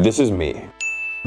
This is me,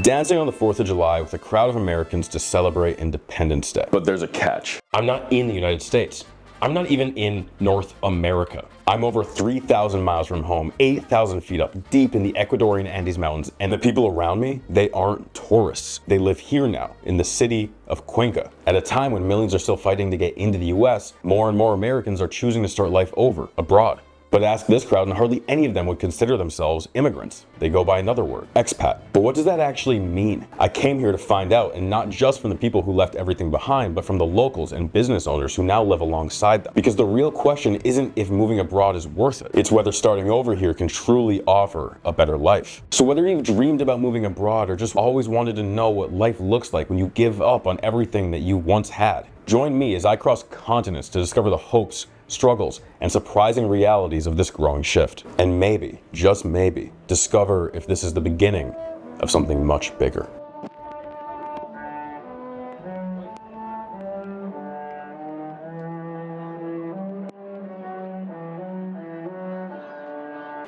dancing on the 4th of July with a crowd of Americans to celebrate Independence Day. But there's a catch. I'm not in the United States. I'm not even in North America. I'm over 3,000 miles from home, 8,000 feet up, deep in the Ecuadorian Andes Mountains, and the people around me, they aren't tourists. They live here now, in the city of Cuenca. At a time when millions are still fighting to get into the US, more and more Americans are choosing to start life over, abroad. But ask this crowd and hardly any of them would consider themselves immigrants. They go by another word, expat. But what does that actually mean? I came here to find out, and not just from the people who left everything behind, but from the locals and business owners who now live alongside them. Because the real question isn't if moving abroad is worth it. It's whether starting over here can truly offer a better life. So whether you've dreamed about moving abroad or just always wanted to know what life looks like when you give up on everything that you once had, join me as I cross continents to discover the hopes, struggles, and surprising realities of this growing shift. And maybe, just maybe, discover if this is the beginning of something much bigger.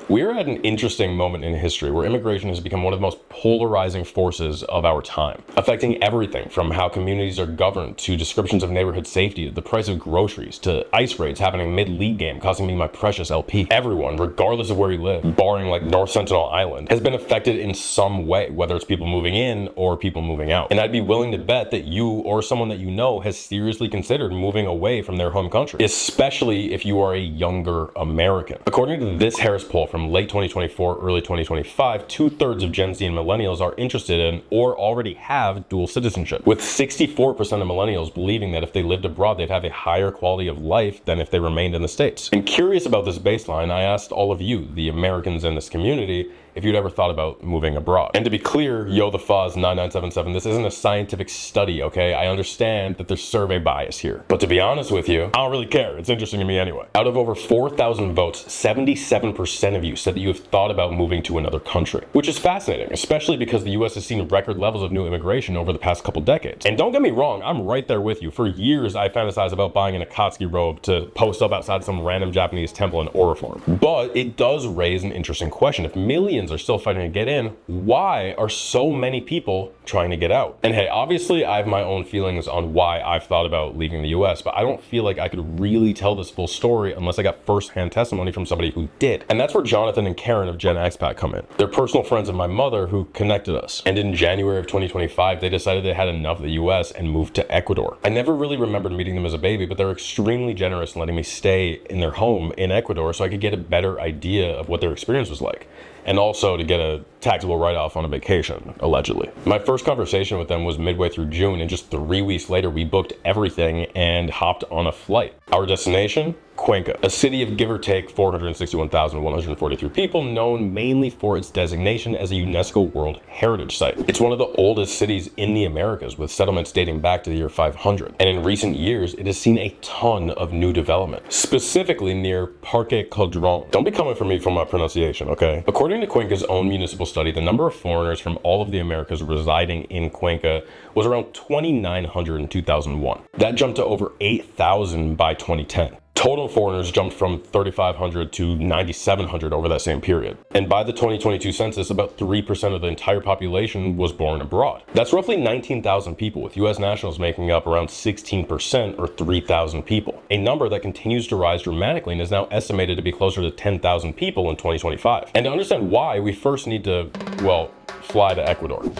We're at an interesting moment in history where immigration has become one of the most polarizing forces of our time, affecting everything from how communities are governed to descriptions of neighborhood safety to the price of groceries to ice raids happening mid-league game costing me my precious LP. Everyone, regardless of where you live, barring like North Sentinel Island, has been affected in some way, whether it's people moving in or people moving out. And I'd be willing to bet that you or someone that you know has seriously considered moving away from their home country, especially if you are a younger American. According to this Harris poll from late 2024, early 2025, 2/3 of Gen Z and millennials are interested in or already have dual citizenship, with 64% of millennials believing that if they lived abroad, they'd have a higher quality of life than if they remained in the States. And curious about this baseline, I asked all of you, the Americans in this community, if you'd ever thought about moving abroad. And to be clear, Yo the Fuzz 9977, this isn't a scientific study, okay? I understand that there's survey bias here. But to be honest with you, I don't really care. It's interesting to me anyway. Out of over 4,000 votes, 77% of you said that you have thought about moving to another country, which is fascinating, especially because the US has seen record levels of new immigration over the past couple decades. And don't get me wrong, I'm right there with you. For years, I fantasized about buying an Akatsuki robe to post up outside some random Japanese temple in Oriform. But it does raise an interesting question. If millions are still fighting to get in, why are so many people trying to get out? And hey, obviously I have my own feelings on why I've thought about leaving the US, but I don't feel like I could really tell this full story unless I got first-hand testimony from somebody who did. And that's where Jonathan and Karen of Gen Expat come in. They're personal friends of my mother who connected us. And in January of 2025, they decided they had enough of the US and moved to Ecuador. I never really remembered meeting them as a baby, but they're extremely generous in letting me stay in their home in Ecuador so I could get a better idea of what their experience was like. And also to get a taxable write-off on a vacation, allegedly. My first conversation with them was midway through June, and just 3 weeks later, we booked everything and hopped on a flight. Our destination? Cuenca, a city of give or take 461,143 people, known mainly for its designation as a UNESCO World Heritage Site. It's one of the oldest cities in the Americas, with settlements dating back to the year 500. And in recent years, it has seen a ton of new development, specifically near Parque Caldron. Don't be coming for me for my pronunciation, okay? According to Cuenca's own municipal study, the number of foreigners from all of the Americas residing in Cuenca was around 2,900 in 2001. That jumped to over 8,000 by 2010. Total foreigners jumped from 3,500 to 9,700 over that same period. And by the 2022 census, about 3% of the entire population was born abroad. That's roughly 19,000 people, with US nationals making up around 16% or 3,000 people. A number that continues to rise dramatically and is now estimated to be closer to 10,000 people in 2025. And to understand why, we first need to, well, fly to Ecuador.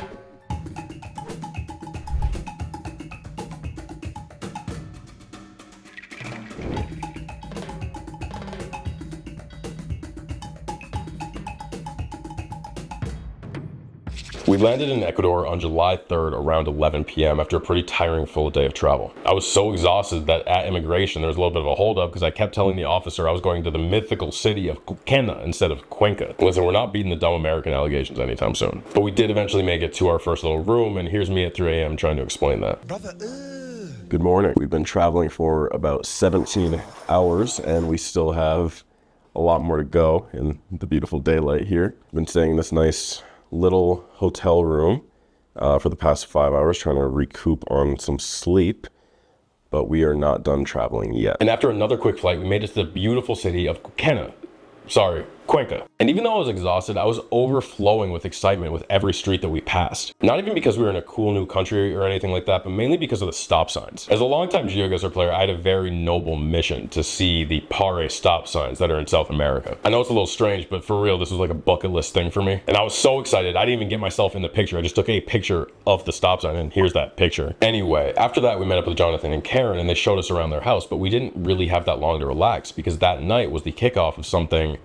We landed in Ecuador on July 3rd around 11 p.m. after a pretty tiring full day of travel. I was so exhausted that at immigration there was a little bit of a holdup because I kept telling the officer I was going to the mythical city of Cuenca instead of Cuenca. Listen, we're not beating the dumb American allegations anytime soon. But we did eventually make it to our first little room, and here's me at 3 a.m. trying to explain that. Good morning. We've been traveling for about 17 hours and we still have a lot more to go in the beautiful daylight here. We've been staying in this nice little hotel room for the past 5 hours, trying to recoup on some sleep, but we are not done traveling yet. And after another quick flight, we made it to the beautiful city of Cuenca. Sorry, Cuenca. And even though I was exhausted, I was overflowing with excitement with every street that we passed. Not even because we were in a cool new country or anything like that, but mainly because of the stop signs. As a longtime GeoGuessr player, I had a very noble mission to see the pare stop signs that are in South America. I know it's a little strange, but for real, this was like a bucket list thing for me. And I was so excited, I didn't even get myself in the picture. I just took a picture of the stop sign, and here's that picture. Anyway, after that, we met up with Jonathan and Karen, and they showed us around their house, but we didn't really have that long to relax because that night was the kickoff of something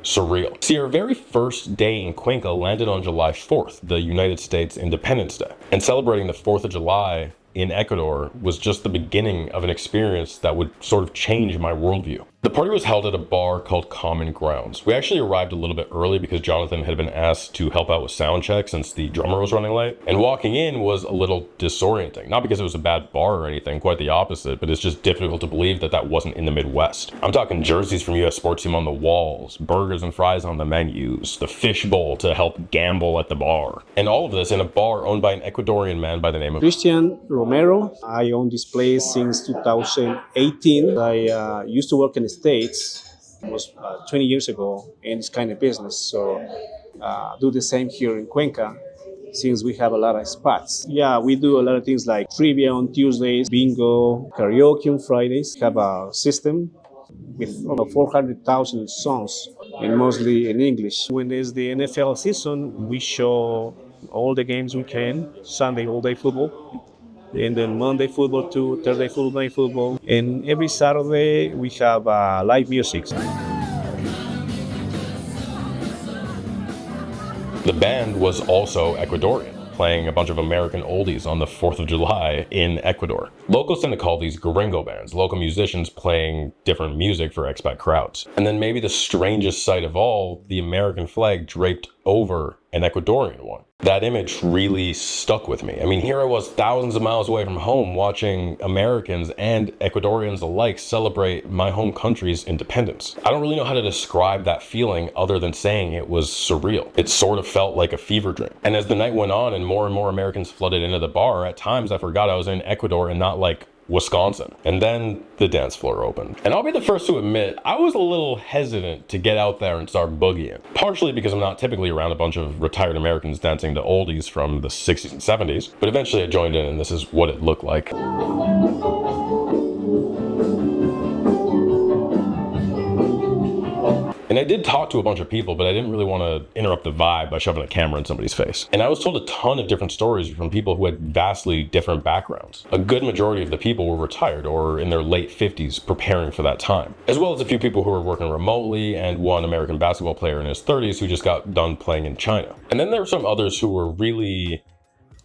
surreal. See, our very first day in Cuenca landed on July 4th, the United States Independence Day. And celebrating the 4th of July in Ecuador was just the beginning of an experience that would sort of change my worldview. The party was held at a bar called Common Grounds. We actually arrived a little bit early because Jonathan had been asked to help out with sound check since the drummer was running late. And walking in was a little disorienting. Not because it was a bad bar or anything, quite the opposite, but it's just difficult to believe that that wasn't in the Midwest. I'm talking jerseys from US Sports Team on the walls, burgers and fries on the menus, the fish bowl to help gamble at the bar. And all of this in a bar owned by an Ecuadorian man by the name of Christian Romero. I own this place since 2018. I used to work in the States. It was 20 years ago in this kind of business. So do the same here in Cuenca since we have a lot of spots. Yeah, we do a lot of things like trivia on Tuesdays, bingo, karaoke on Fridays. We have a system with over 400,000 songs and mostly in English. When there's the NFL season, we show all the games we can. Sunday, all day football. And then Monday football too, Thursday football, night football. And every Saturday we have live music. The band was also Ecuadorian, playing a bunch of American oldies on the 4th of July in Ecuador. Locals tend to call these gringo bands, local musicians playing different music for expat crowds. And then maybe the strangest sight of all, the American flag draped over an Ecuadorian one. That image really stuck with me. I mean, here I was thousands of miles away from home watching Americans and Ecuadorians alike celebrate my home country's independence. I don't really know how to describe that feeling other than saying it was surreal. It sort of felt like a fever dream. And as the night went on and more Americans flooded into the bar, at times I forgot I was in Ecuador and not like Wisconsin. And then the dance floor opened. And I'll be the first to admit, I was a little hesitant to get out there and start boogieing. Partially because I'm not typically around a bunch of retired Americans dancing to oldies from the 60s and 70s, but eventually I joined in and this is what it looked like. And I did talk to a bunch of people, but I didn't really want to interrupt the vibe by shoving a camera in somebody's face. And I was told a ton of different stories from people who had vastly different backgrounds. A good majority of the people were retired or in their late 50s preparing for that time, as well as a few people who were working remotely and one American basketball player in his 30s who just got done playing in China. And then there were some others who were really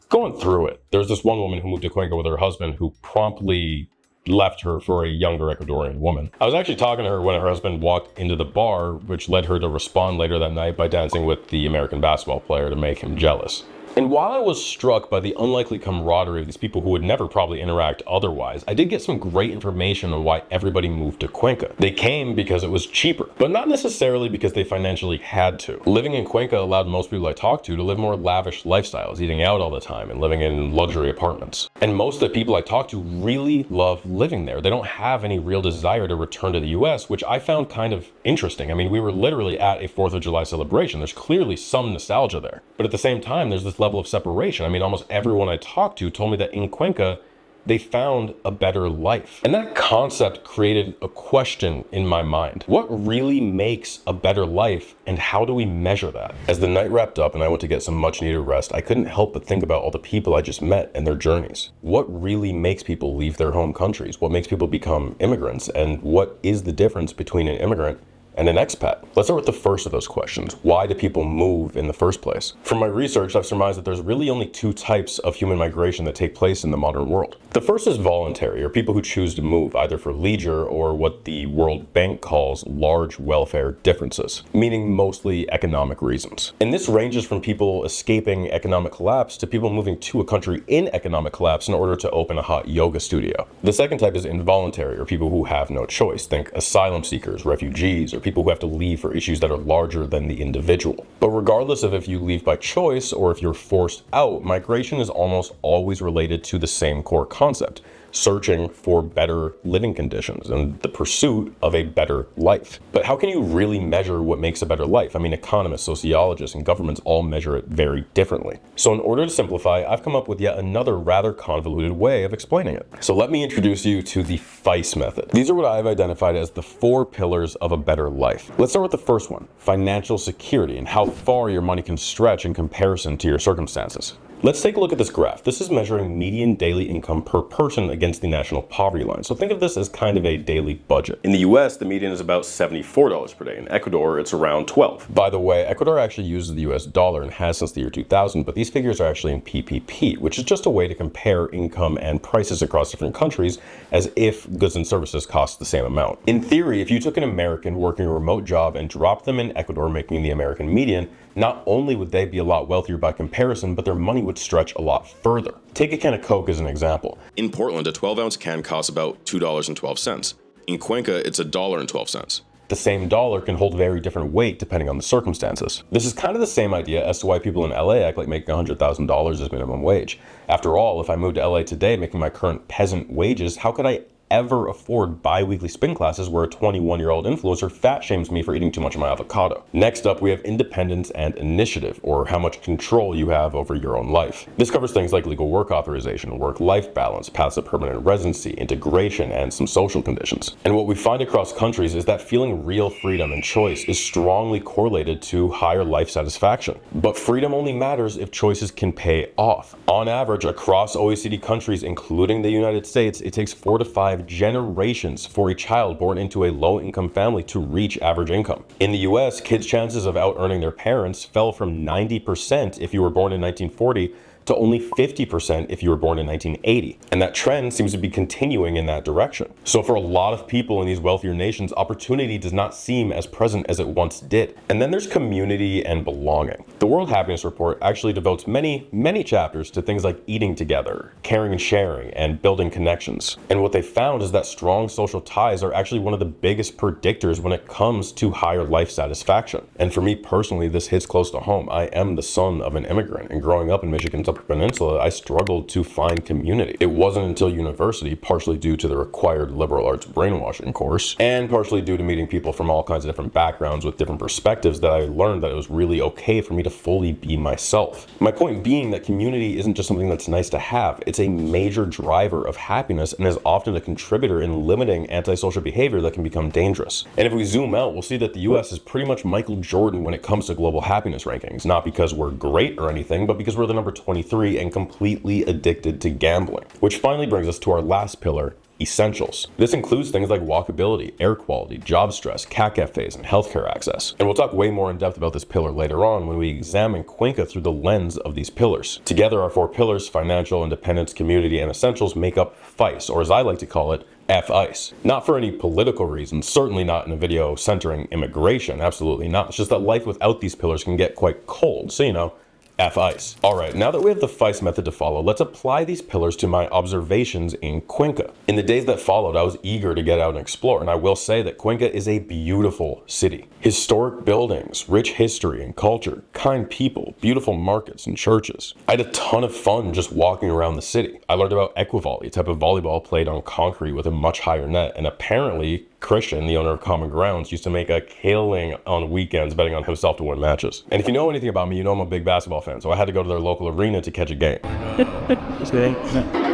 going through it. There was this one woman who moved to Cuenca with her husband who promptly left her for a younger Ecuadorian woman. I was actually talking to her when her husband walked into the bar, which led her to respond later that night by dancing with the American basketball player to make him jealous. And while I was struck by the unlikely camaraderie of these people who would never probably interact otherwise, I did get some great information on why everybody moved to Cuenca. They came because it was cheaper, but not necessarily because they financially had to. Living in Cuenca allowed most people I talked to live more lavish lifestyles, eating out all the time and living in luxury apartments. And most of the people I talked to really love living there. They don't have any real desire to return to the US, which I found kind of interesting. I mean, we were literally at a 4th of July celebration. There's clearly some nostalgia there. But at the same time, there's this level of separation. I mean, almost everyone I talked to told me that in Cuenca, they found a better life. And that concept created a question in my mind. What really makes a better life, and how do we measure that? As the night wrapped up and I went to get some much needed rest, I couldn't help but think about all the people I just met and their journeys. What really makes people leave their home countries? What makes people become immigrants? And what is the difference between an immigrant and an expat? Let's start with the first of those questions. Why do people move in the first place? From my research, I've surmised that there's really only two types of human migration that take place in the modern world. The first is voluntary, or people who choose to move either for leisure or what the World Bank calls large welfare differences, meaning mostly economic reasons. And this ranges from people escaping economic collapse to people moving to a country in economic collapse in order to open a hot yoga studio. The second type is involuntary, or people who have no choice. Think asylum seekers, refugees, or people who have to leave for issues that are larger than the individual. But regardless of if you leave by choice or if you're forced out, migration is almost always related to the same core concept: searching for better living conditions and the pursuit of a better life. But how can you really measure what makes a better life? I mean, economists, sociologists, and governments all measure it very differently. So in order to simplify, I've come up with yet another rather convoluted way of explaining it. So let me introduce you to the Fice method. These are what I've identified as the 4 pillars of a better life. Let's start with the first one, financial security, and how far your money can stretch in comparison to your circumstances. Let's take a look at this graph. This is measuring median daily income per person against the national poverty line. So think of this as kind of a daily budget. In the US, the median is about $74 per day. In Ecuador, it's around $12. By the way, Ecuador actually uses the US dollar and has since the year 2000, but these figures are actually in PPP, which is just a way to compare income and prices across different countries as if goods and services cost the same amount. In theory, if you took an American working a remote job and dropped them in Ecuador making the American median, not only would they be a lot wealthier by comparison, but their money would stretch a lot further. Take a can of Coke as an example. In Portland, a 12-ounce can costs about $2.12. In Cuenca, it's $1.12. The same dollar can hold very different weight depending on the circumstances. This is kind of the same idea as to why people in LA act like making $100,000 as minimum wage. After all, if I moved to LA today making my current peasant wages, how could I ever afford bi-weekly spin classes where a 21-year-old influencer fat shames me for eating too much of my avocado? Next up, we have independence and initiative, or how much control you have over your own life. This covers things like legal work authorization, work-life balance, paths of permanent residency, integration, and some social conditions. And what we find across countries is that feeling real freedom and choice is strongly correlated to higher life satisfaction. But freedom only matters if choices can pay off. On average, across OECD countries, including the United States, it takes 4 to 5 generations for a child born into a low-income family to reach average income. In the US, kids' chances of out-earning their parents fell from 90% if you were born in 1940 to only 50% if you were born in 1980. And that trend seems to be continuing in that direction. So for a lot of people in these wealthier nations, opportunity does not seem as present as it once did. And then there's community and belonging. The World Happiness Report actually devotes many chapters to things like eating together, caring and sharing, and building connections. And what they found is that strong social ties are actually one of the biggest predictors when it comes to higher life satisfaction. And for me personally, this hits close to home. I am the son of an immigrant, and growing up in Michigan's Upper Peninsula, I struggled to find community. It wasn't until university, partially due to the required liberal arts brainwashing course, and partially due to meeting people from all kinds of different backgrounds with different perspectives, that I learned that it was really okay for me to fully be myself. My point being that community isn't just something that's nice to have, it's a major driver of happiness and is often a contributor in limiting antisocial behavior that can become dangerous. And if we zoom out, we'll see that the US is pretty much Michael Jordan when it comes to global happiness rankings, not because we're great or anything, but because we're the number 23 and completely addicted to gambling. Which finally brings us to our last pillar, essentials. This includes things like walkability, air quality, job stress, cat cafes, and healthcare access. And we'll talk way more in depth about this pillar later on when we examine Cuenca through the lens of these pillars. Together, our 4 pillars, financial, independence, community, and essentials, make up Fice, or as I like to call it, F-ICE. Not for any political reasons, certainly not in a video centering immigration, absolutely not. It's just that life without these pillars can get quite cold, so you know, F-ICE. Alright, now that we have the Fice method to follow, let's apply these pillars to my observations in Cuenca. In the days that followed, I was eager to get out and explore, and I will say that Cuenca is a beautiful city. Historic buildings, rich history and culture, kind people, beautiful markets and churches. I had a ton of fun just walking around the city. I learned about equivolley, a type of volleyball played on concrete with a much higher net, and apparently Christian, the owner of Common Grounds, used to make a killing on weekends betting on himself to win matches. And if you know anything about me, you know I'm a big basketball fan, so I had to go to their local arena to catch a game. That's good. Yeah.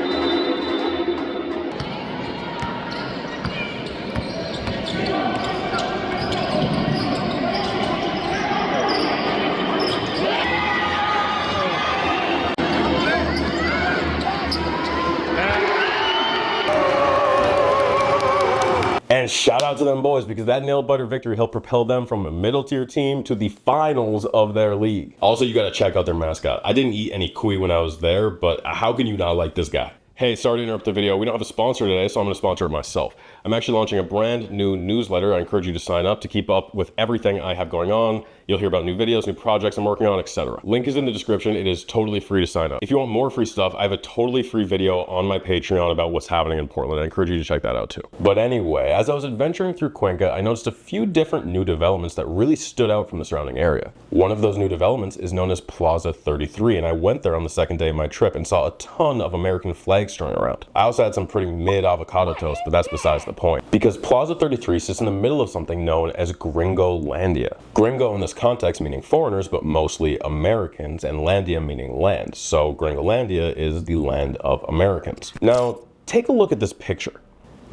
And shout out to them boys, because that nail butter victory helped propel them from a middle tier team to the finals of their league. Also, you gotta check out their mascot. I didn't eat any cuy when I was there, but how can you not like this guy? Hey, sorry to interrupt the video. We don't have a sponsor today, so I'm gonna sponsor it myself. I'm actually launching a brand new newsletter. I encourage you to sign up to keep up with everything I have going on. You'll hear about new videos, new projects I'm working on, etc. Link is in the description. It is totally free to sign up. If you want more free stuff, I have a totally free video on my Patreon about what's happening in Portland. I encourage you to check that out too. But anyway, as I was adventuring through Cuenca, I noticed a few different new developments that really stood out from the surrounding area. One of those new developments is known as Plaza 33, and I went there on the second day of my trip and saw a ton of American flags strung around. I also had some pretty mid avocado toast, but that's besides the point. Because Plaza 33 sits in the middle of something known as Gringolandia. Gringo in this context meaning foreigners, but mostly Americans, and landia meaning land. So Gringolandia is the land of Americans. Now, take a look at this picture.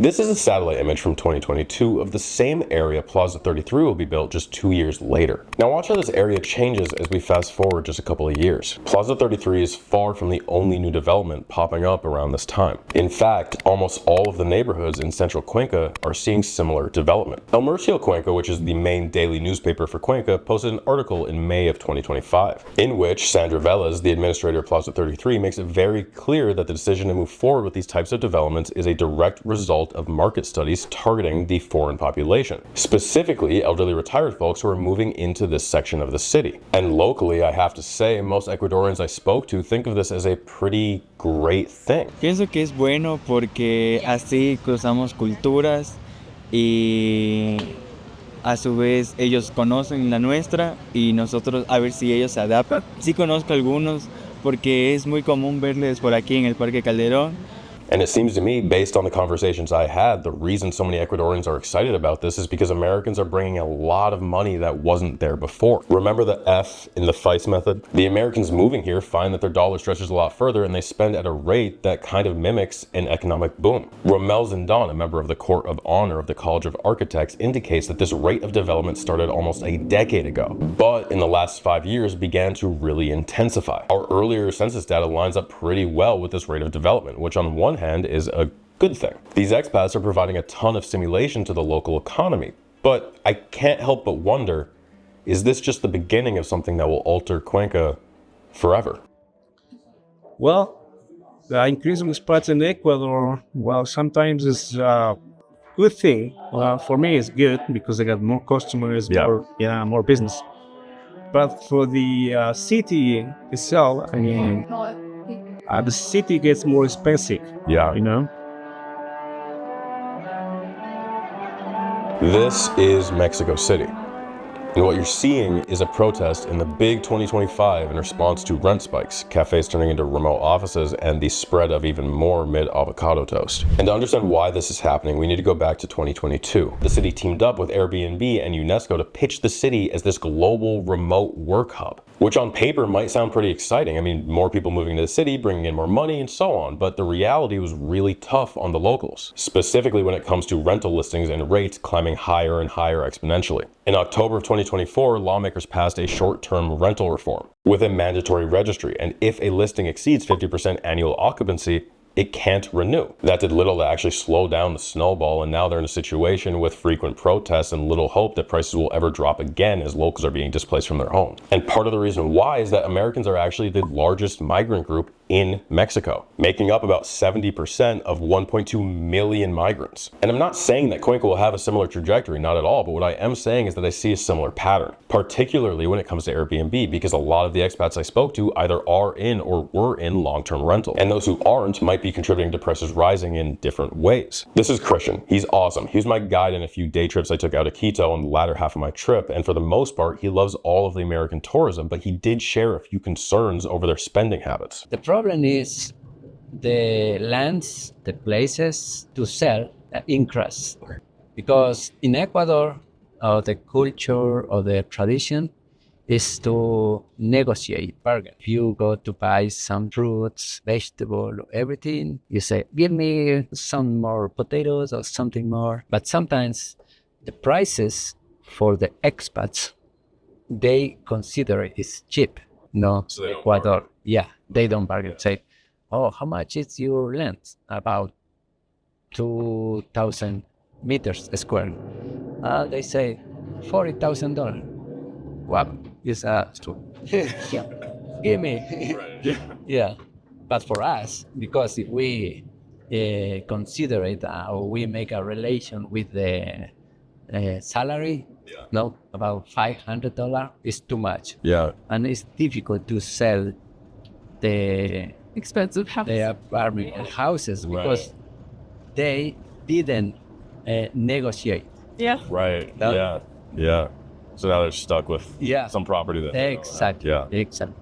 This is a satellite image from 2022 of the same area Plaza 33 will be built just 2 years later. Now watch how this area changes as we fast forward just a couple of years. Plaza 33 is far from the only new development popping up around this time. In fact, almost all of the neighborhoods in central Cuenca are seeing similar development. El Murcio Cuenca, which is the main daily newspaper for Cuenca, posted an article in May of 2025, in which Sandra Velez, the administrator of Plaza 33, makes it very clear that the decision to move forward with these types of developments is a direct result of market studies targeting the foreign population, specifically elderly retired folks who are moving into this section of the city. And locally, I have to say, most Ecuadorians I spoke to think of this as a pretty great thing. Pienso que es bueno porque así cruzamos culturas y a su vez ellos conocen la nuestra y nosotros a ver si ellos se adaptan. Sí conozco algunos porque es muy común verles por aquí en el Parque Calderón. And it seems to me, based on the conversations I had, the reason so many Ecuadorians are excited about this is because Americans are bringing a lot of money that wasn't there before. Remember the F in the Fice method? The Americans moving here find that their dollar stretches a lot further and they spend at a rate that kind of mimics an economic boom. Romel Zindan, a member of the Court of Honor of the College of Architects, indicates that this rate of development started almost a decade ago, but in the last 5 years began to really intensify. Our earlier census data lines up pretty well with this rate of development, which on one hand is a good thing. These expats are providing a ton of stimulation to the local economy, but I can't help but wonder, is this just the beginning of something that will alter Cuenca forever? Well, the increase of expats in Ecuador, well, sometimes it's a good thing. For me, it's good because I got more customers, more business. But for the city itself, I mean, the city gets more expensive. Yeah. You know? This is Mexico City. And what you're seeing is a protest in the big 2025 in response to rent spikes, cafes turning into remote offices, and the spread of even more mid-avocado toast. And to understand why this is happening, we need to go back to 2022. The city teamed up with Airbnb and UNESCO to pitch the city as this global remote work hub, which on paper might sound pretty exciting. I mean, more people moving to the city, bringing in more money and so on, but the reality was really tough on the locals, specifically when it comes to rental listings and rates climbing higher and higher exponentially. In October of 2024, lawmakers passed a short-term rental reform with a mandatory registry, and if a listing exceeds 50% annual occupancy, it can't renew. That did little to actually slow down the snowball, and now they're in a situation with frequent protests and little hope that prices will ever drop again as locals are being displaced from their homes. And part of the reason why is that Americans are actually the largest migrant group in Mexico, making up about 70% of 1.2 million migrants. And I'm not saying that Cuenca will have a similar trajectory, not at all, but what I am saying is that I see a similar pattern, particularly when it comes to Airbnb, because a lot of the expats I spoke to either are in or were in long-term rental, and those who aren't might be contributing to prices rising in different ways. This is Christian. He's awesome. He was my guide in a few day trips I took out of Quito in the latter half of my trip, and for the most part, he loves all of the American tourism, but he did share a few concerns over their spending habits. The problem is the lands, the places to sell increase. Because in Ecuador, the culture or the tradition is to negotiate, bargain. If you go to buy some fruits, vegetable, everything, you say, give me some more potatoes or something more. But sometimes the prices for the expats, they consider it is cheap. No, So they don't Ecuador, bargain. yeah, they don't bargain. Say, oh, how much is your land? About 2,000 meters square. They say $40,000. Wow, it's give me. Yeah, but for us, because if we consider it or we make a relation with the salary, no, about $500 is too much. Yeah. And it's difficult to sell the Expensive house. apartment houses because they didn't negotiate. Yeah. Right. That- Yeah. Yeah. So now they're stuck with some property that. Exactly. Yeah. Exactly.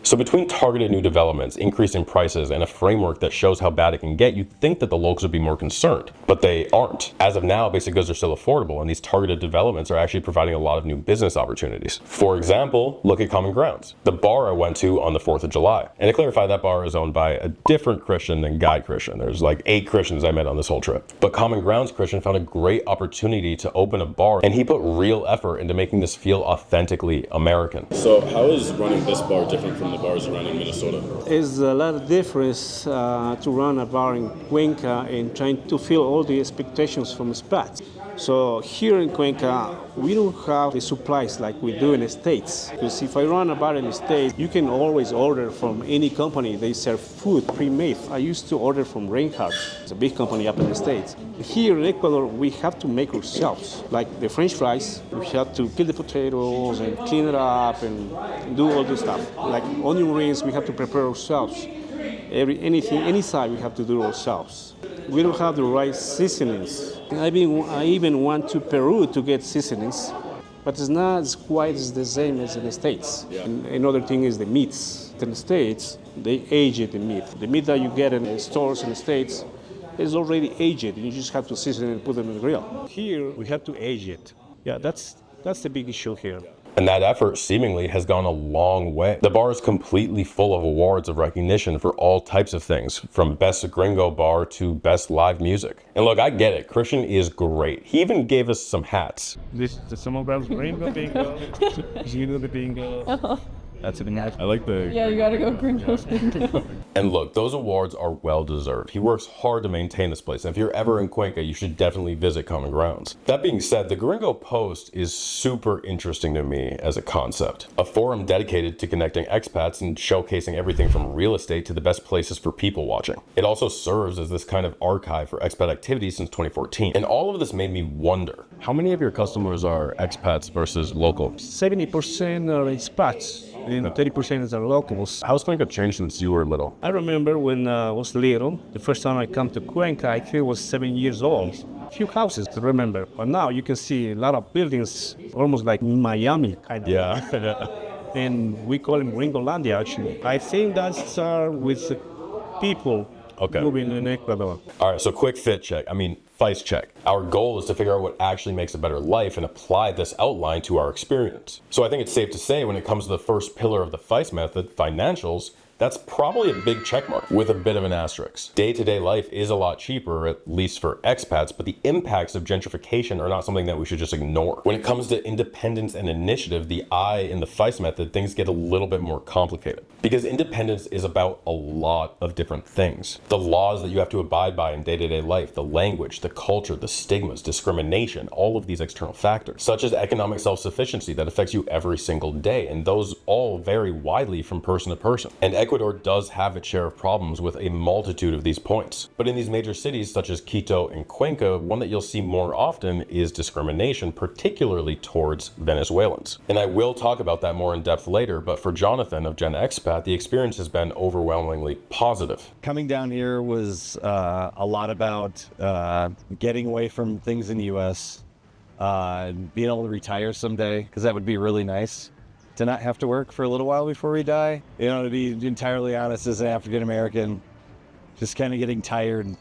So between targeted new developments, increasing prices, and a framework that shows how bad it can get, you'd think that the locals would be more concerned, but they aren't. As of now, basic goods are still affordable, and these targeted developments are actually providing a lot of new business opportunities. For example, look at Common Grounds, the bar I went to on the 4th of July. And to clarify, that bar is owned by a different Christian than Guy Christian. There's like 8 Christians I met on this whole trip. But Common Grounds Christian found a great opportunity to open a bar, and he put real effort into making this feel authentically American. So how is running this bar different from the bars around in Minnesota? There's a lot of difference to run a bar in Cuenca and trying to fill all the expectations from Expat. So here in Cuenca, we don't have the supplies like we do in the States. Because if I run a bar in the States, you can always order from any company. They serve food pre-made. I used to order from Reinhardt. It's a big company up in the States. Here in Ecuador, we have to make ourselves. Like the French fries, we have to peel the potatoes and clean it up and do all this stuff. Like onion rings, we have to prepare ourselves. Any side we have to do ourselves. We don't have the right seasonings. I even went to Peru to get seasonings, but it's not quite the same as in the States. And another thing is the meats. In the States, they age the meat. The meat that you get in the stores in the States is already aged. You just have to season it and put it in the grill. Here, we have to age it. Yeah, that's the big issue here. And that effort seemingly has gone a long way. The bar is completely full of awards of recognition for all types of things, from best gringo bar to best live music. And look, I get it, Christian is great. He even gave us some hats. This is the Summer Bells Rainbow Bingo. You know the bingo. That's a nice. I like the. Yeah, you gotta go Gringos. And look, those awards are well deserved. He works hard to maintain this place, and if you're ever in Cuenca, you should definitely visit Common Grounds. That being said, the Gringo Post is super interesting to me as a concept. A forum dedicated to connecting expats and showcasing everything from real estate to the best places for people watching. It also serves as this kind of archive for expat activities since 2014. And all of this made me wonder, how many of your customers are expats versus locals? 70% are expats and 30% is our locals. How's Cuenca changed since you were little? I remember when I was little, the first time I come to Cuenca, I think I was 7 years old. A few houses to remember, but now you can see a lot of buildings, almost like Miami kind of. Yeah. And we call them Gringolandia actually. I think that's with people moving in Ecuador. All right, so quick fit check. Fice check. Our goal is to figure out what actually makes a better life and apply this outline to our experience. So I think it's safe to say when it comes to the first pillar of the Fice method, financials, that's probably a big check mark with a bit of an asterisk. Day-to-day life is a lot cheaper, at least for expats, but the impacts of gentrification are not something that we should just ignore. When it comes to independence and initiative, the I in the Fice method, things get a little bit more complicated. Because independence is about a lot of different things. The laws that you have to abide by in day-to-day life, the language, the culture, the stigmas, discrimination, all of these external factors, such as economic self-sufficiency that affects you every single day, and those all vary widely from person to person. And Ecuador does have its share of problems with a multitude of these points. But in these major cities such as Quito and Cuenca, one that you'll see more often is discrimination, particularly towards Venezuelans. And I will talk about that more in depth later, but for Jonathan of Gen Expat, the experience has been overwhelmingly positive. Coming down here was a lot about getting away from things in the U.S., being able to retire someday, because that would be really nice. To not have to work for a little while before we die. To be entirely honest, as an African American, just kind of getting tired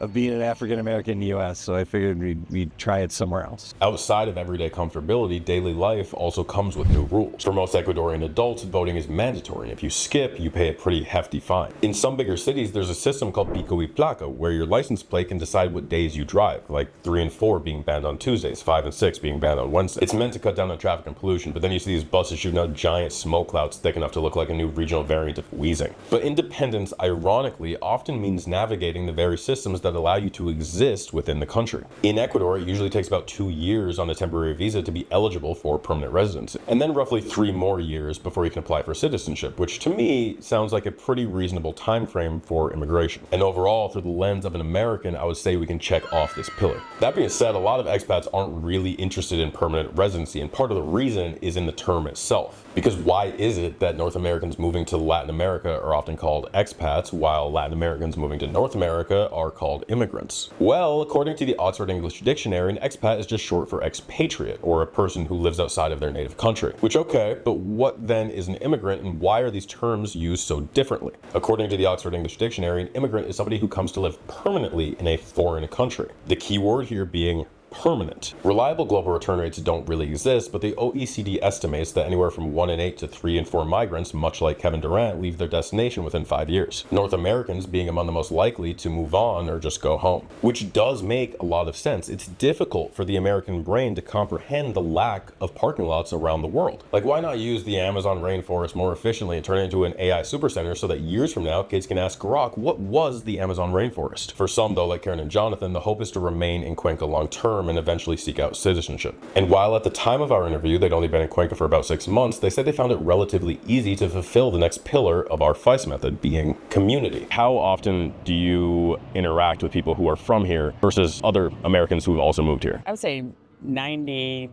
of being an African American in the U.S., so I figured we'd try it somewhere else. Outside of everyday comfortability, daily life also comes with new rules. For most Ecuadorian adults, voting is mandatory. If you skip, you pay a pretty hefty fine. In some bigger cities, there's a system called Pico y Placa, where your license plate can decide what days you drive, like 3 and 4 being banned on Tuesdays, 5 and 6 being banned on Wednesdays. It's meant to cut down on traffic and pollution, but then you see these buses shooting out giant smoke clouds thick enough to look like a new regional variant of wheezing. But independence, ironically, often means navigating the very systems that that allow you to exist within the country. In Ecuador, it usually takes about 2 years on a temporary visa to be eligible for permanent residency, and then roughly 3 more years before you can apply for citizenship, which to me sounds like a pretty reasonable time frame for immigration. And overall, through the lens of an American, I would say we can check off this pillar. That being said, a lot of expats aren't really interested in permanent residency, and part of the reason is in the term itself. Because why is it that North Americans moving to Latin America are often called expats, while Latin Americans moving to North America are called immigrants? Well, according to the Oxford English Dictionary, an expat is just short for expatriate, or a person who lives outside of their native country. Which, okay, but what then is an immigrant, and why are these terms used so differently? According to the Oxford English Dictionary, an immigrant is somebody who comes to live permanently in a foreign country. The key word here being permanent. Reliable global return rates don't really exist, but the OECD estimates that anywhere from 1 in 8 to 3 in 4 migrants, much like Kevin Durant, leave their destination within 5 years. North Americans being among the most likely to move on or just go home. Which does make a lot of sense. It's difficult for the American brain to comprehend the lack of parking lots around the world. Like, why not use the Amazon rainforest more efficiently and turn it into an AI supercenter so that years from now, kids can ask Grok, what was the Amazon rainforest? For some though, like Karen and Jonathan, the hope is to remain in Cuenca long term and eventually seek out citizenship. And while at the time of our interview they'd only been in Cuenca for about 6 months, they said they found it relatively easy to fulfill the next pillar of our Fice method, being community. How often do you interact with people who are from here versus other Americans who have also moved here? I would say 98%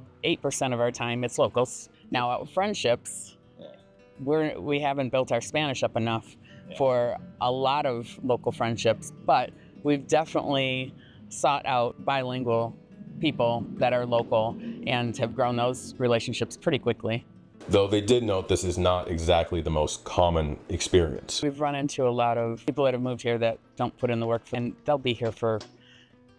of our time it's locals. Now, friendships, we haven't built our Spanish up enough for a lot of local friendships, but we've definitely sought out bilingual people that are local and have grown those relationships pretty quickly. Though they did note this is not exactly the most common experience. We've run into a lot of people that have moved here that don't put in the work, and they'll be here for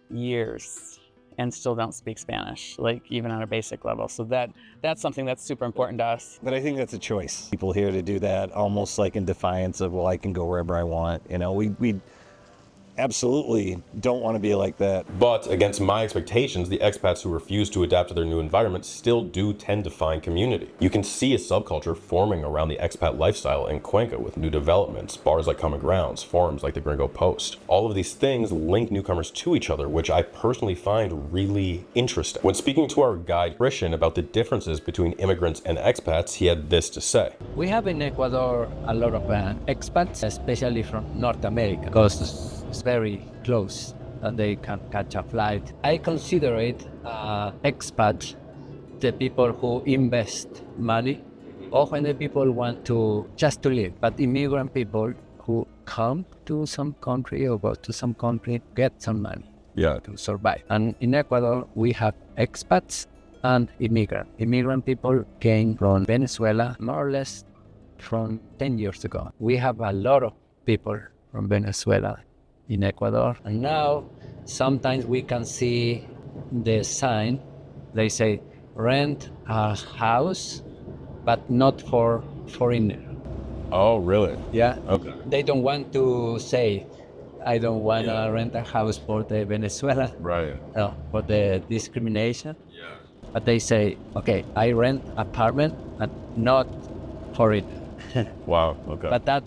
years and still don't speak Spanish, like even on a basic level. So that's something that's super important to us. But I think that's a choice. People here to do that almost like in defiance of, well, I can go wherever I want. You know, we absolutely don't want to be like that. But against my expectations, the expats who refuse to adapt to their new environment still do tend to find community. You can see a subculture forming around the expat lifestyle in Cuenca with new developments, bars like Common Grounds, forums like the Gringo Post. All of these things link newcomers to each other, which I personally find really interesting. When speaking to our guide Christian about the differences between immigrants and expats, he had this to say. We have in Ecuador a lot of expats, especially from North America, because it's very close and they can catch a flight. I consider it expat, the people who invest money, often the people want to just to live, but immigrant people who come to some country or go to some country get some money to survive. And in Ecuador, we have expats and immigrant. Immigrant people came from Venezuela more or less from 10 years ago. We have a lot of people from Venezuela in Ecuador. And now, sometimes we can see the sign, they say, rent a house, but not for foreigner. Oh, really? Yeah. Okay. They don't want to say, I don't want to rent a house for the Venezuela. Right. No, for the discrimination. But they say, okay, I rent apartment, but not foreigner. Wow, okay. But that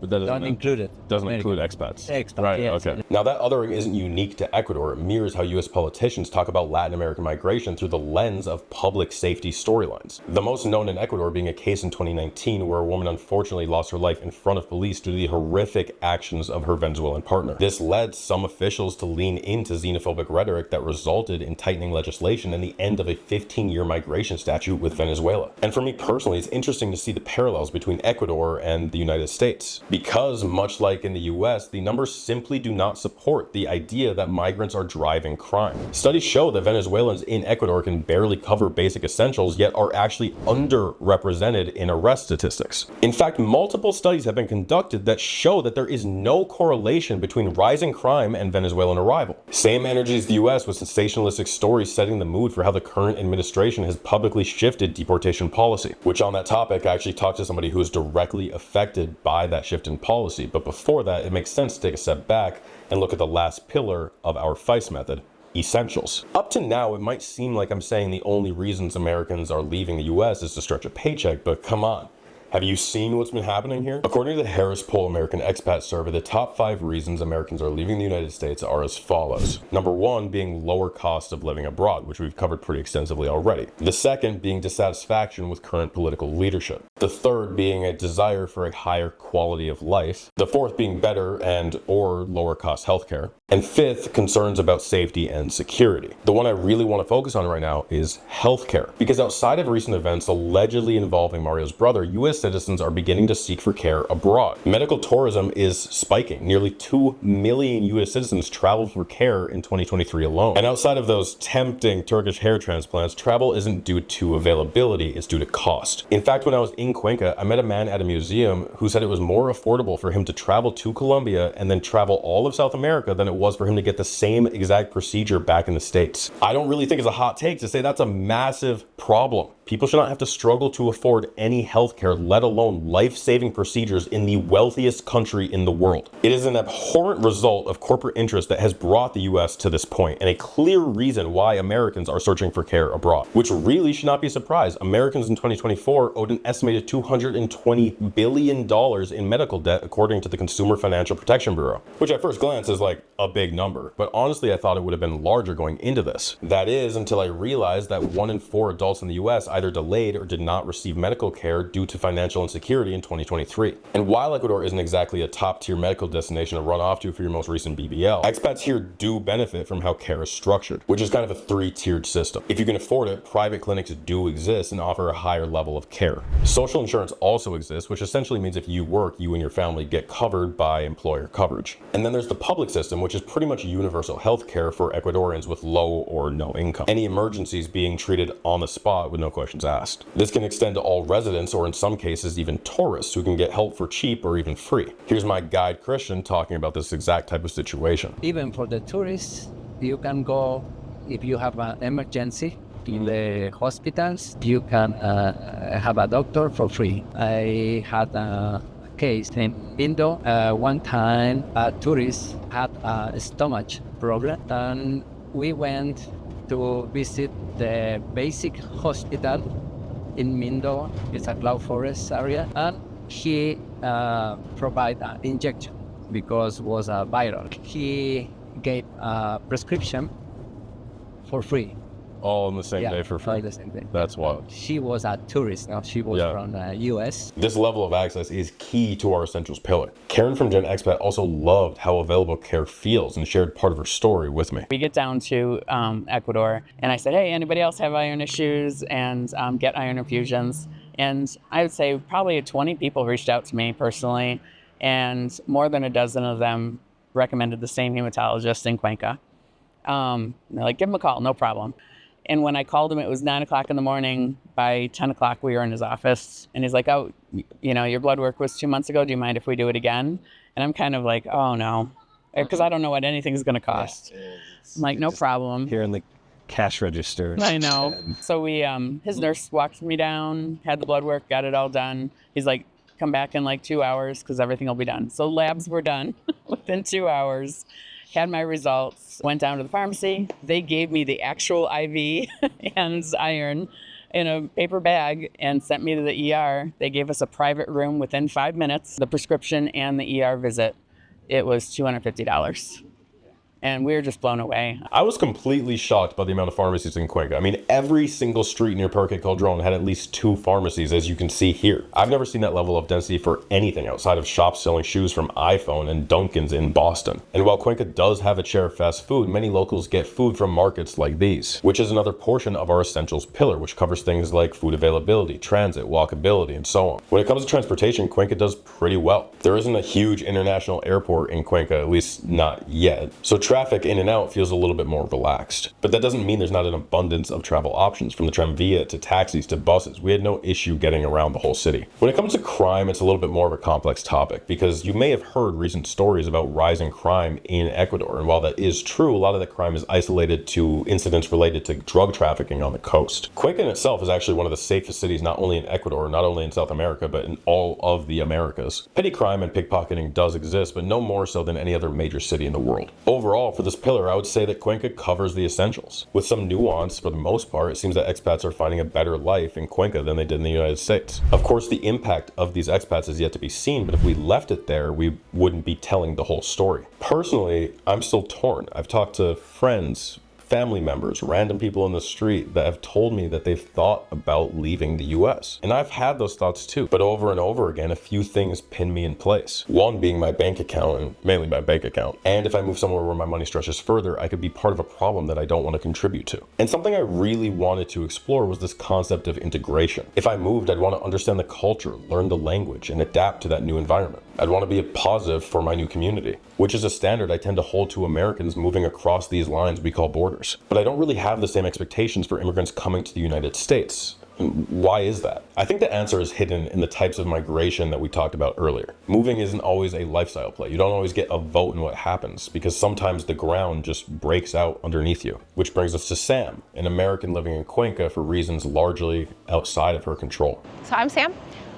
But that don't include it. Doesn't include expats. Expat, Right, yes. okay. Now that othering isn't unique to Ecuador. It mirrors how US politicians talk about Latin American migration through the lens of public safety storylines. The most known in Ecuador being a case in 2019 where a woman unfortunately lost her life in front of police due to the horrific actions of her Venezuelan partner. This led some officials to lean into xenophobic rhetoric that resulted in tightening legislation and the end of a 15-year migration statute with Venezuela. And for me personally, it's interesting to see the parallels between Ecuador and the United States. Because, much like in the US, the numbers simply do not support the idea that migrants are driving crime. Studies show that Venezuelans in Ecuador can barely cover basic essentials, yet are actually underrepresented in arrest statistics. In fact, multiple studies have been conducted that show that there is no correlation between rising crime and Venezuelan arrival. Same energy as the US, with sensationalistic stories setting the mood for how the current administration has publicly shifted deportation policy. Which on that topic, I actually talked to somebody who is directly affected by that shift in policy. But before that, it makes sense to take a step back and look at the last pillar of our Fice method, essentials. Up to now, it might seem like I'm saying the only reasons Americans are leaving the US is to stretch a paycheck, but come on. Have you seen what's been happening here? According to the Harris Poll American Expat Survey, the top 5 reasons Americans are leaving the United States are as follows. Number 1 being lower cost of living abroad, which we've covered pretty extensively already. The second being dissatisfaction with current political leadership. The third being a desire for a higher quality of life. The fourth being better and or lower cost healthcare. And fifth, concerns about safety and security. The one I really want to focus on right now is healthcare. Because outside of recent events allegedly involving Mario's brother, US citizens are beginning to seek for care abroad. Medical tourism is spiking. Nearly 2 million US citizens traveled for care in 2023 alone. And outside of those tempting Turkish hair transplants, travel isn't due to availability, it's due to cost. In fact, when I was in Cuenca, I met a man at a museum who said it was more affordable for him to travel to Colombia and then travel all of South America than it was for him to get the same exact procedure back in the States. I don't really think it's a hot take to say that's a massive problem. People should not have to struggle to afford any healthcare, let alone life-saving procedures in the wealthiest country in the world. It is an abhorrent result of corporate interest that has brought the US to this point, and a clear reason why Americans are searching for care abroad, which really should not be a surprise. Americans in 2024 owed an estimated $220 billion in medical debt, according to the Consumer Financial Protection Bureau, which at first glance is like a big number, but honestly I thought it would have been larger going into this. That is, until I realized that 1 in 4 adults in the US either delayed or did not receive medical care due to financial insecurity in 2023. And while Ecuador isn't exactly a top-tier medical destination to run off to for your most recent BBL, expats here do benefit from how care is structured, which is kind of a 3-tiered system. If you can afford it, private clinics do exist and offer a higher level of care. Social insurance also exists, which essentially means if you work, you and your family get covered by employer coverage. And then there's the public system, which is pretty much universal health care for Ecuadorians with low or no income. Any emergencies being treated on the spot with no questions asked. This can extend to all residents, or in some cases even tourists, who can get help for cheap or even free. Here's my guide Christian talking about this exact type of situation. Even for the tourists, you can go if you have an emergency in the hospitals. You can have a doctor for free. I had a case in Indo. One time a tourist had a stomach problem, and we went to visit the basic hospital in Mindo. It's a cloud forest area, and he provided an injection because it was a viral. He gave a prescription for free. All on the same day for free? All the same day. That's wild. She was a tourist. Now she was from the US. This level of access is key to our essentials pillar. Karen from Gen Expat also loved how available care feels and shared part of her story with me. We get down to Ecuador, and I said, hey, anybody else have iron issues and get iron infusions? And I would say probably 20 people reached out to me personally, and more than a dozen of them recommended the same hematologist in Cuenca. They're like, give him a call, no problem. And when I called him, it was 9 o'clock in the morning. By 10 o'clock, we were in his office. And he's like, oh, you know, your blood work was 2 months ago. Do you mind if we do it again? And I'm kind of like, oh, no, because I don't know what anything's going to cost. I'm like, no problem. Here in the cash register. I know. So we, his nurse walked me down, had the blood work, got it all done. He's like, come back in like 2 hours because everything will be done. So labs were done within 2 hours. Had my results, went down to the pharmacy. They gave me the actual IV and iron in a paper bag and sent me to the ER. They gave us a private room within 5 minutes, the prescription and the ER visit. It was $250. And we were just blown away. I was completely shocked by the amount of pharmacies in Cuenca. I mean, every single street near Parque Calderon had at least 2 pharmacies, as you can see here. I've never seen that level of density for anything outside of shops selling shoes from iPhone and Dunkin's in Boston. And while Cuenca does have its share of fast food, many locals get food from markets like these, which is another portion of our essentials pillar, which covers things like food availability, transit, walkability, and so on. When it comes to transportation, Cuenca does pretty well. There isn't a huge international airport in Cuenca, at least not yet. So traffic in and out feels a little bit more relaxed. But that doesn't mean there's not an abundance of travel options, from the tranvia to taxis to buses. We had no issue getting around the whole city. When it comes to crime, it's a little bit more of a complex topic, because you may have heard recent stories about rising crime in Ecuador. And while that is true, a lot of the crime is isolated to incidents related to drug trafficking on the coast. Cuenca in itself is actually one of the safest cities, not only in Ecuador, not only in South America, but in all of the Americas. Petty crime and pickpocketing does exist, but no more so than any other major city in the world. Overall, Overall, for this pillar, I would say that Cuenca covers the essentials. With some nuance, for the most part, it seems that expats are finding a better life in Cuenca than they did in the United States. Of course, the impact of these expats is yet to be seen, but if we left it there, we wouldn't be telling the whole story. Personally, I'm still torn. I've talked to friends, family members, random people in the street that have told me that they've thought about leaving the US. And I've had those thoughts too, but over and over again, a few things pin me in place. One being my bank account, and mainly my bank account. And if I move somewhere where my money stretches further, I could be part of a problem that I don't want to contribute to. And something I really wanted to explore was this concept of integration. If I moved, I'd want to understand the culture, learn the language, and adapt to that new environment. I'd want to be a positive for my new community, which is a standard I tend to hold to Americans moving across these lines we call borders. But I don't really have the same expectations for immigrants coming to the United States. Why is that? I think the answer is hidden in the types of migration that we talked about earlier. Moving isn't always a lifestyle play. You don't always get a vote in what happens, because sometimes the ground just breaks out underneath you. Which brings us to Sam, an American living in Cuenca for reasons largely outside of her control. So I'm Sam.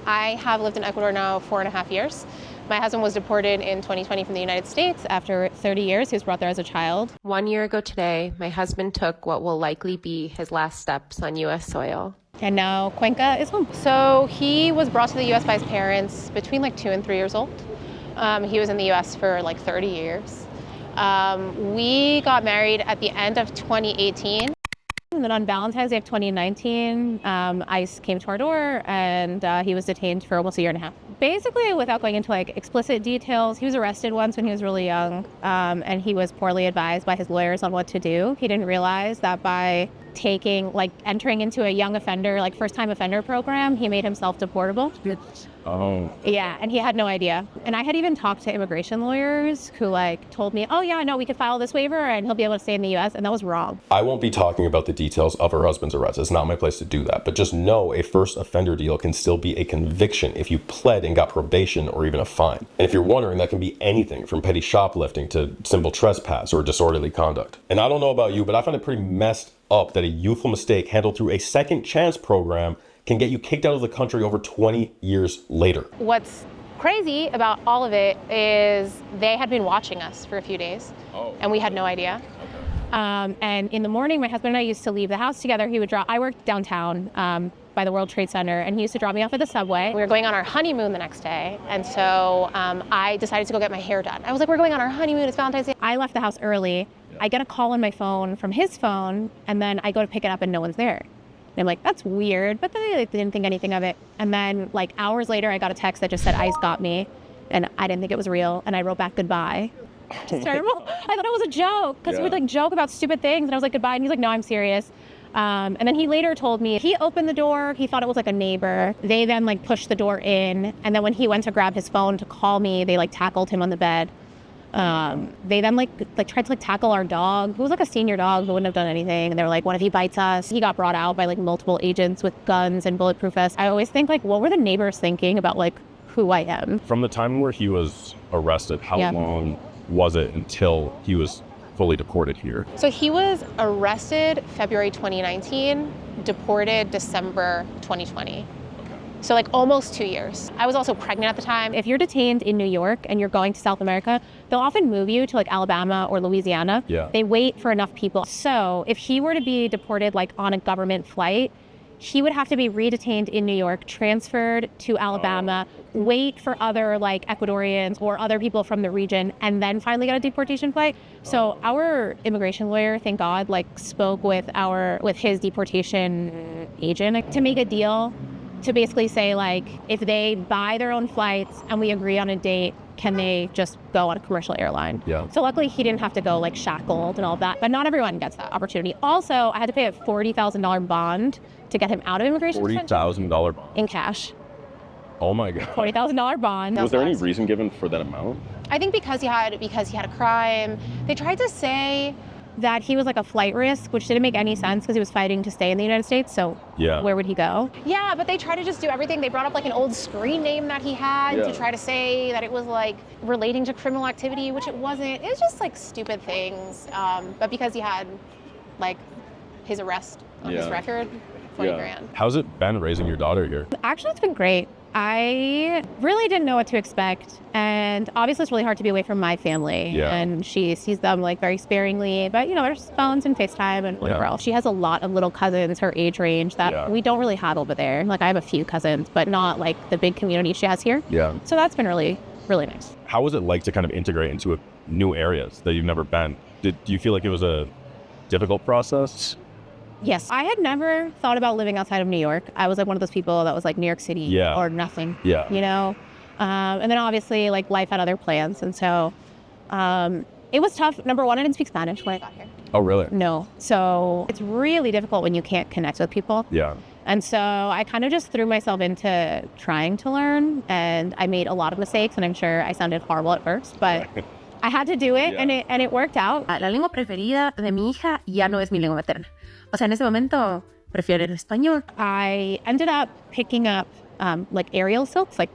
I have lived in Ecuador now 4.5 years. My husband was deported in 2020 from the United States. After 30 years, he was brought there as a child. 1 year ago today, my husband took what will likely be his last steps on U.S. soil. And now Cuenca is home. So he was brought to the U.S. by his parents between like 2 and 3 years old. He was in the U.S. for like 30 years. We got married at the end of 2018. And then on Valentine's Day of 2019, ICE came to our door and he was detained for almost 1.5 years. Basically, without going into like explicit details, he was arrested once when he was really young, and he was poorly advised by his lawyers on what to do. He didn't realize that by entering into a young offender, like first time offender program, he made himself deportable. Oh. Yeah, and he had no idea. And I had even talked to immigration lawyers who told me, oh yeah, no, we could file this waiver and he'll be able to stay in the US, and that was wrong. I won't be talking about the details of her husband's arrest. It's not my place to do that. But just know a first offender deal can still be a conviction if you pled and got probation or even a fine. And if you're wondering, that can be anything from petty shoplifting to simple trespass or disorderly conduct. And I don't know about you, but I find it pretty messed up that a youthful mistake handled through a second chance program can get you kicked out of the country over 20 years later. What's crazy about all of it is they had been watching us for a few days, and we had no idea. And in the morning, my husband and I used to leave the house together. I worked downtown by the World Trade Center, and he used to drop me off at the subway. We were going on our honeymoon the next day, and so I decided to go get my hair done. I was like, we're going on our honeymoon, it's Valentine's Day. I left the house early. I get a call on my phone from his phone, and then I go to pick it up and no one's there. And I'm like, that's weird, but then I didn't think anything of it. And then hours later, I got a text that just said, ICE got me, and I didn't think it was real, and I wrote back goodbye. It's terrible. I thought it was a joke, because we would joke about stupid things, and I was like, goodbye, and he's like, no, I'm serious. And then he later told me he opened the door, he thought it was a neighbor. They then pushed the door in, and then when he went to grab his phone to call me, they tackled him on the bed. They then tried to tackle our dog, who was a senior dog who wouldn't have done anything. And they were like, what if he bites us? He got brought out by multiple agents with guns and bulletproof vests. I always think what were the neighbors thinking about who I am? From the time where he was arrested, how long was it until he was fully deported here? So he was arrested February 2019, deported December 2020. So almost 2 years. I was also pregnant at the time. If you're detained in New York and you're going to South America, they'll often move you to Alabama or Louisiana. Yeah. They wait for enough people. So if he were to be deported on a government flight, he would have to be redetained in New York, transferred to Alabama, wait for other Ecuadorians or other people from the region, and then finally get a deportation flight. So our immigration lawyer, thank God, spoke with his deportation agent to make a deal to basically say if they buy their own flights and we agree on a date, can they just go on a commercial airline? Yeah. So luckily he didn't have to go shackled and all that, but not everyone gets that opportunity. Also, I had to pay a $40,000 bond to get him out of immigration detention. $40,000 bond? In cash. Oh my God. $40,000 bond. Was there any reason given for that amount? I think because he had a crime. They tried to say that he was a flight risk, which didn't make any sense because he was fighting to stay in the United States, so where would he go? Yeah, but they tried to just do everything. They brought up an old screen name that he had to try to say that it was relating to criminal activity, which it wasn't. It was just stupid things. But because he had his arrest on his record, $20,000. How's it been raising your daughter here? Actually, it's been great. I really didn't know what to expect. And obviously it's really hard to be away from my family. Yeah. And she sees them like very sparingly, but you know, there's phones and FaceTime and whatever else. She has a lot of little cousins her age range that we don't really have over there. Like I have a few cousins, but not like the big community she has here. Yeah. So that's been really, really nice. How was it like to kind of integrate into new areas that you've never been? Do you feel like it was a difficult process? Yes. I had never thought about living outside of New York. I was like one of those people that was like New York City or nothing. Yeah. You know? And then obviously like life had other plans. And so it was tough. Number one, I didn't speak Spanish when I got here. Oh, really? No. So it's really difficult when you can't connect with people. Yeah. And so I kind of just threw myself into trying to learn, and I made a lot of mistakes, and I'm sure I sounded horrible at first, but I had to do it, and it worked out. La lengua preferida de mi hija ya no es mi lengua materna. O sea, en ese momento prefiero el español. I ended up picking up like aerial silks, like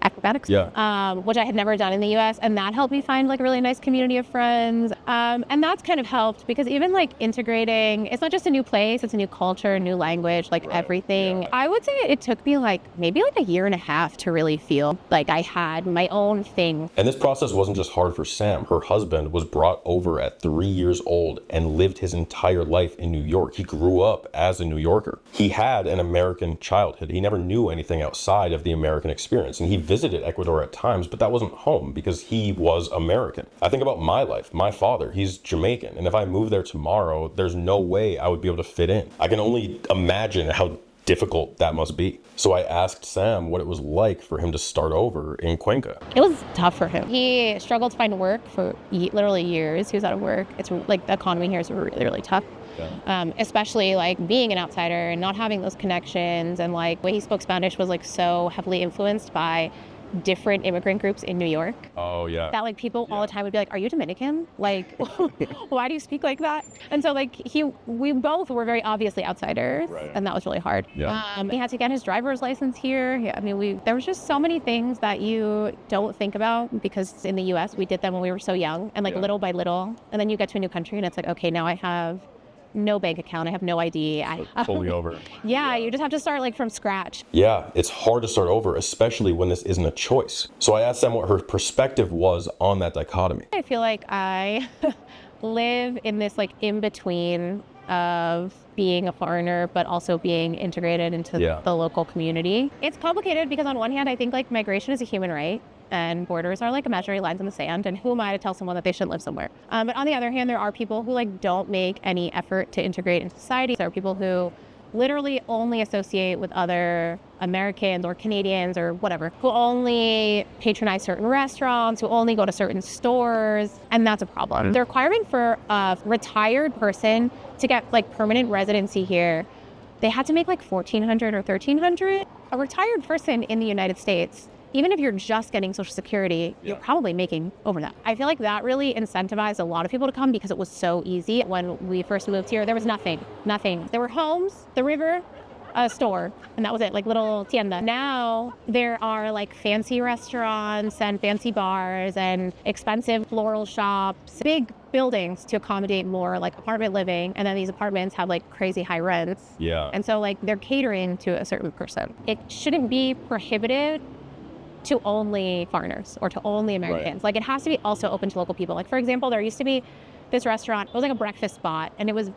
acrobatics, which I had never done in the U.S. And that helped me find like a really nice community of friends. And that's kind of helped because even like integrating, it's not just a new place, it's a new culture, new language, like everything. I would say it took me like maybe like a year and a half to really feel like I had my own thing. And this process wasn't just hard for Sam. Her husband was brought over at 3 years old and lived his entire life in New York. He grew up as a New Yorker. He had an American childhood. He never knew anything outside of the American experience. And he visited Ecuador at times, but that wasn't home because he was American. I think about my life. My father, he's Jamaican. And if I moved there tomorrow, there's no way I would be able to fit in. I can only imagine how difficult that must be. So I asked Sam what it was like for him to start over in Cuenca. It was tough for him. He struggled to find work for literally years. He was out of work. It's like the economy here is really, really tough. Especially like being an outsider and not having those connections, and like the way he spoke Spanish was like so heavily influenced by different immigrant groups in New York. Oh yeah. That like people all the time would be like, "Are you Dominican? Like, why do you speak like that?" And so like we both were very obviously outsiders, and that was really hard. Yeah. He had to get his driver's license here. I mean, there was just so many things that you don't think about because in the U.S. we did them when we were so young, and like little by little, and then you get to a new country and it's like, okay, now I have no bank account, I have no ID. Fully over. Yeah, you just have to start like from scratch. Yeah, it's hard to start over, especially when this isn't a choice. So I asked them what her perspective was on that dichotomy. I feel like I live in this like in between of being a foreigner but also being integrated into the local community. It's complicated because on one hand I think like migration is a human right and borders are like imaginary lines in the sand, and who am I to tell someone that they shouldn't live somewhere? But on the other hand, there are people who like don't make any effort to integrate into society. There are people who literally only associate with other Americans or Canadians or whatever, who only patronize certain restaurants, who only go to certain stores, and that's a problem. The requirement for a retired person to get like permanent residency here, they had to make like $1,400 or $1,300. A retired person in the United States, even if you're just getting Social Security, you're probably making over that. I feel like that really incentivized a lot of people to come because it was so easy. When we first moved here, there was nothing. There were homes, the river, a store, and that was it, like little tienda. Now there are like fancy restaurants and fancy bars and expensive floral shops, big buildings to accommodate more like apartment living, and then these apartments have like crazy high rents. Yeah. And so like they're catering to a certain person. It shouldn't be prohibited to only foreigners or to only Americans. Like it has to be also open to local people. Like for example, there used to be this restaurant, it was like a breakfast spot, and it was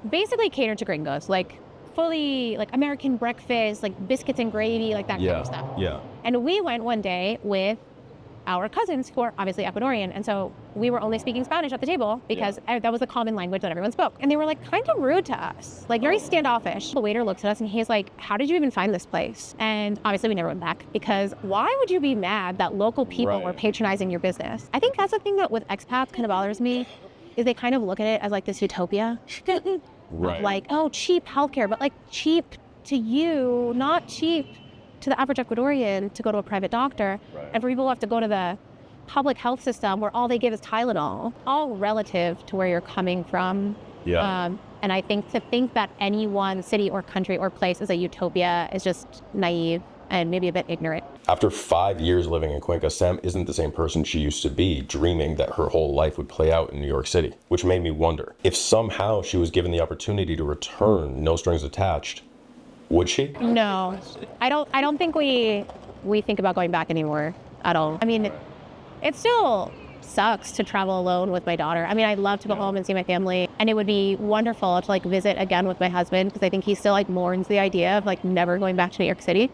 basically catered to gringos, like fully like American breakfast, like biscuits and gravy, like that kind of stuff. Yeah. And we went one day with our cousins who are obviously Ecuadorian, and so we were only speaking Spanish at the table because that was the common language that everyone spoke. And they were like kind of rude to us, like very standoffish. The waiter looks at us and he's like, "How did you even find this place?" And obviously we never went back because why would you be mad that local people were patronizing your business? I think that's the thing that with expats kind of bothers me, is they kind of look at it as like this utopia. Like, oh, cheap healthcare, but like cheap to you, not cheap to the average Ecuadorian to go to a private doctor. And for people who have to go to the public health system where all they give is Tylenol, all relative to where you're coming from. And I think to think that any one city or country or place is a utopia is just naive and maybe a bit ignorant. After 5 years living in Cuenca, Sam isn't the same person she used to be, dreaming that her whole life would play out in New York City, which made me wonder if somehow she was given the opportunity to return, no strings attached, Would she? No, I don't think we think about going back anymore at all. I mean, it still sucks to travel alone with my daughter. I mean, I'd love to go home and see my family, and it would be wonderful to like visit again with my husband, because I think he still like mourns the idea of like never going back to New York City.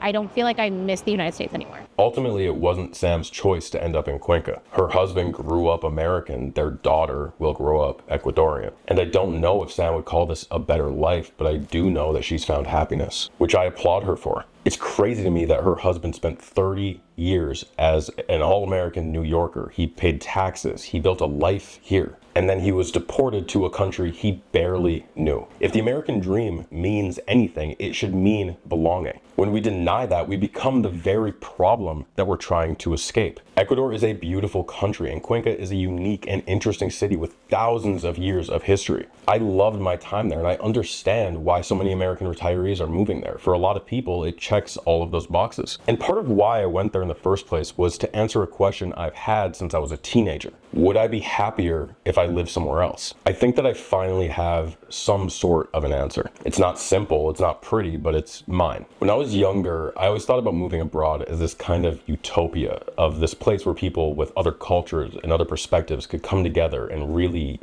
I don't feel like I miss the United States anymore. Ultimately, it wasn't Sam's choice to end up in Cuenca. Her husband grew up American, their daughter will grow up Ecuadorian. And I don't know if Sam would call this a better life, but I do know that she's found happiness, which I applaud her for. It's crazy to me that her husband spent 30 years as an all-American New Yorker. He paid taxes, he built a life here, and then he was deported to a country he barely knew. If the American dream means anything, it should mean belonging. When we deny that, we become the very problem that we're trying to escape. Ecuador is a beautiful country, and Cuenca is a unique and interesting city with thousands of years of history. I loved my time there, and I understand why so many American retirees are moving there. For a lot of people, it checks all of those boxes. And part of why I went there in the first place was to answer a question I've had since I was a teenager. Would I be happier if I lived somewhere else? I think that I finally have some sort of an answer. It's not simple, it's not pretty, but it's mine. When I was younger, I always thought about moving abroad as this kind of utopia of this place where people with other cultures and other perspectives could come together and really,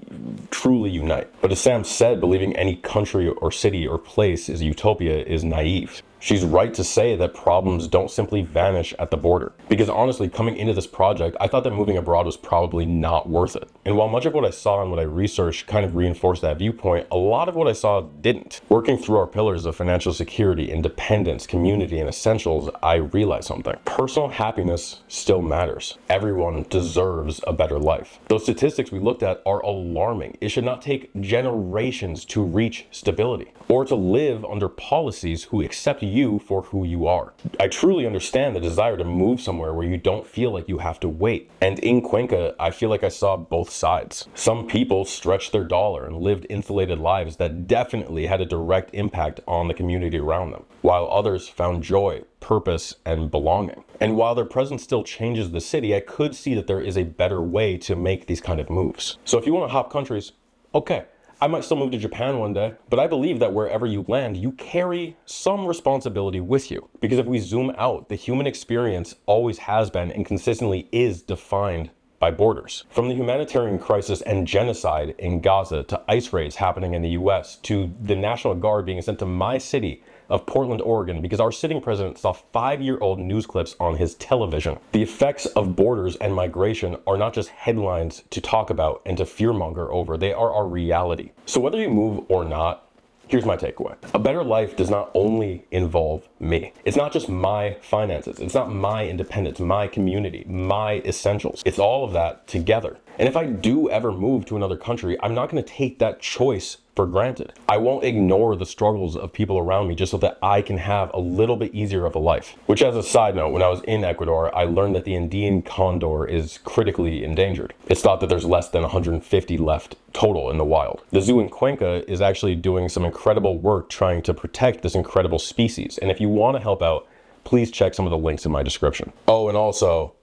truly unite. But as Sam said, believing any country or city or place is a utopia is naive. She's right to say that problems don't simply vanish at the border. Because honestly, coming into this project, I thought that moving abroad was probably not worth it. And while much of what I saw and what I researched kind of reinforced that viewpoint, a lot of what I saw didn't. Working through our pillars of financial security, independence, community, and essentials, I realized something. Personal happiness still matters. Everyone deserves a better life. Those statistics we looked at are alarming. It should not take generations to reach stability, or to live under policies who accept you for who you are. I truly understand the desire to move somewhere where you don't feel like you have to wait. And in Cuenca, I feel like I saw both sides. Some people stretched their dollar and lived insulated lives that definitely had a direct impact on the community around them, while others found joy, purpose, and belonging. And while their presence still changes the city, I could see that there is a better way to make these kind of moves. So if you want to hop countries, okay. I might still move to Japan one day, but I believe that wherever you land, you carry some responsibility with you. Because if we zoom out, the human experience always has been and consistently is defined by borders. From the humanitarian crisis and genocide in Gaza to ICE raids happening in the US to the National Guard being sent to my city of Portland, Oregon, because our sitting president saw 5-year-old news clips on his television. The effects of borders and migration are not just headlines to talk about and to fearmonger over, they are our reality. So whether you move or not, here's my takeaway. A better life does not only involve me. It's not just my finances. It's not my independence, my community, my essentials. It's all of that together. And if I do ever move to another country, I'm not going to take that choice for granted. I won't ignore the struggles of people around me just so that I can have a little bit easier of a life. Which, as a side note, when I was in Ecuador, I learned that the Andean condor is critically endangered. It's thought that there's less than 150 left total in the wild. The zoo in Cuenca is actually doing some incredible work trying to protect this incredible species. And if you want to help out, please check some of the links in my description. Oh, and also,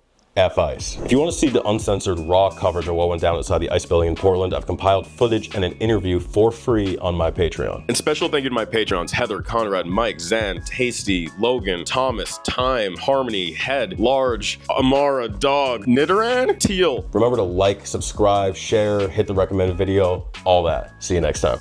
Fice. If you want to see the uncensored raw coverage of what went down outside the ice building in Portland, I've compiled footage and an interview for free on my Patreon. And special thank you to my Patreons, Heather, Conrad, Mike, Zan, Tasty, Logan, Thomas, Time, Harmony, Head, Large, Amara, Dog, Nidoran, Teal. Remember to like, subscribe, share, hit the recommended video, all that. See you next time.